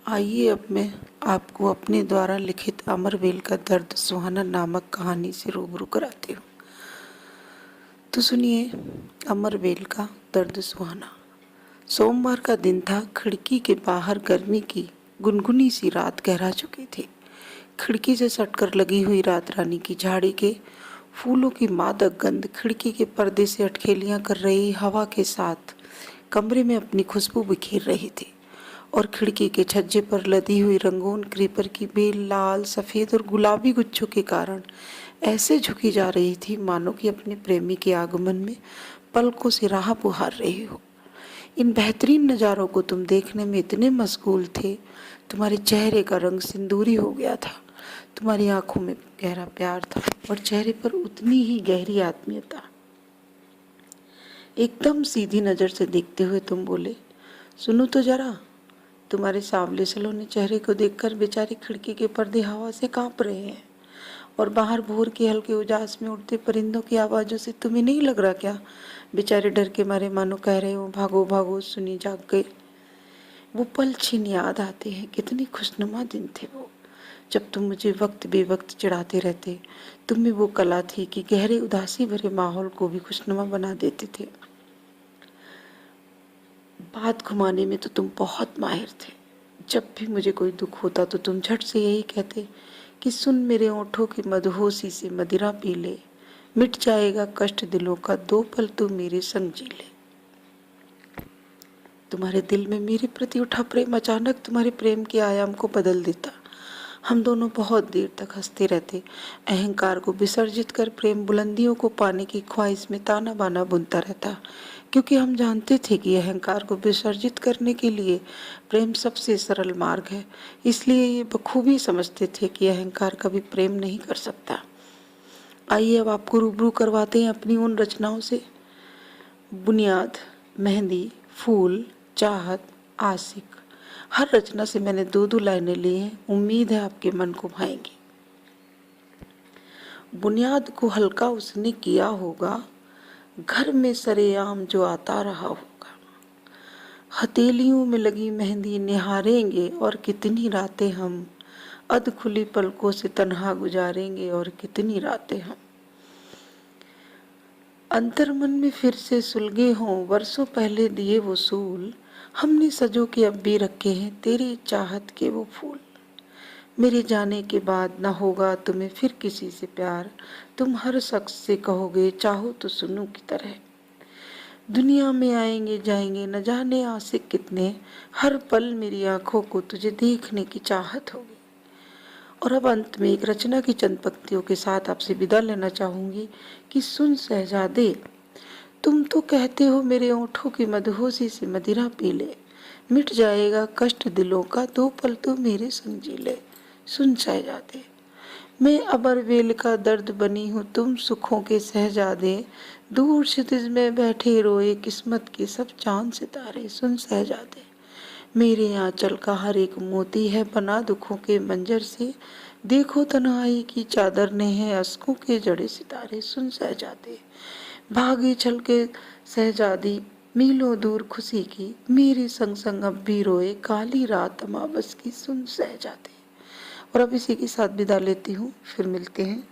आइए अब मैं आपको अपने द्वारा लिखित अमरवेल का दर्द सुहाना नामक कहानी से रूबरू कराती हूँ। तो सुनिए अमरवेल का दर्द सुहाना। सोमवार का दिन था। खिड़की के बाहर गर्मी की गुनगुनी सी रात गहरा चुकी थी। खिड़की से सटकर लगी हुई रात रानी की झाड़ी के फूलों की मादक गंध खिड़की के पर्दे से अटखेलियां कर रही हवा के साथ कमरे में अपनी खुशबू बिखेर रही थी। और खिड़की के छज्जे पर लदी हुई रंगून क्रीपर की बेल लाल, सफेद और गुलाबी गुच्छों के कारण ऐसे झुकी जा रही थी मानो कि अपने प्रेमी के आगमन में पलकों से राह पुकार रही हो। इन बेहतरीन नज़ारों को तुम देखने में इतने मशगूल थे, तुम्हारे चेहरे का रंग सिंदूरी हो गया था, तुम्हारी आंखों में गहरा प्यार था और चेहरे पर उतनी ही गहरी आत्मीयता। एकदम सीधी नज़र से देखते हुए तुम बोले, सुनो तो जरा। तुम्हारे सांवले सलोने चेहरे को देखकर बेचारी खिड़की के पर्दे हवा से कांप रहे हैं और बाहर भोर के हल्के उजास में उड़ते परिंदों की आवाज़ों से तुम्हें नहीं लग रहा क्या बेचारे डर के मारे मानो कह रहे हो भागो भागो, सुनी जाग गए। वो पल छीन याद आते हैं। कितनी खुशनुमा दिन थे वो, जब तुम मुझे वक्त बेवक्त चिढ़ाते रहते। तुम में वो कला थी कि गहरे उदासी भरे माहौल को भी खुशनुमा बना देते थे। बात घुमाने में तो तुम बहुत माहिर थे। जब भी मुझे कोई दुख होता तो तुम झट से यही कहते कि सुन मेरे ओठों की मदहोशी से मदिरा पी ले, मिट जाएगा कष्ट दिलों का, 2 पल तू मेरे संग जी ले। तुम्हारे दिल में मेरे प्रति उठा प्रेम अचानक तुम्हारे प्रेम के आयाम को बदल देता। हम दोनों बहुत देर तक हंसते रहते। अहंकार को विसर्जित कर प्रेम बुलंदियों को पाने की ख्वाहिश में ताना बाना बुनता रहता, क्योंकि हम जानते थे कि अहंकार को विसर्जित करने के लिए प्रेम सबसे सरल मार्ग है। इसलिए ये बखूबी समझते थे कि अहंकार कभी प्रेम नहीं कर सकता। आइए अब आपको रूबरू करवाते हैं अपनी उन रचनाओं से। बुनियाद, मेहंदी, फूल, चाहत, आशिक, हर रचना से मैंने 2-2 लाइनें ली हैं। उम्मीद है आपके मन को भाएंगी। बुनियाद को हल्का उसने किया होगा, घर में सरेआम जो आता रहा होगा। हथेलियों में लगी मेहंदी निहारेंगे और कितनी रातें हम अध खुली पलकों से तन्हा गुजारेंगे और कितनी रातें हम अंतर्मन में फिर से सुलगे हों वर्षों पहले दिए वो सूल। हमने सजो के अब भी रखे हैं तेरी चाहत के वो फूल। मेरे जाने के बाद न होगा तुम्हें फिर किसी से प्यार, तुम हर शख्स से कहोगे चाहो तो सुनो की तरह। दुनिया में आएंगे जाएंगे न जाने आशिक कितने, हर पल मेरी आंखों को तुझे देखने की चाहत होगी। और अब अंत में एक रचना की चंद पंक्तियों के साथ आपसे विदा लेना चाहूंगी कि सुन शहजादे, तुम तो कहते हो मेरे ओठों की मदहोशी से मदिरा पी ले, मिट जाएगा कष्ट दिलों का, 2 पल तो मेरे संग जी ले। सुन शहजादे, मैं अमरवेल का दर्द बनी हूँ, तुम सुखों के शहजादे, दूर क्षितिज में बैठे रोए किस्मत के सब चांद सितारे। सुन शहजादे, मेरे आंचल का हर एक मोती है बना दुखों के मंजर से, देखो तन्हाई की चादर ने है अश्कों के जड़े सितारे। सुन शहजादे, भागी छल के शहजादी मीलों दूर खुशी की, मेरे संग संग अब भी रोए काली रात अमावस की। सुन शहजादे। और अब इसी के साथ विदा लेती हूँ, फिर मिलते हैं।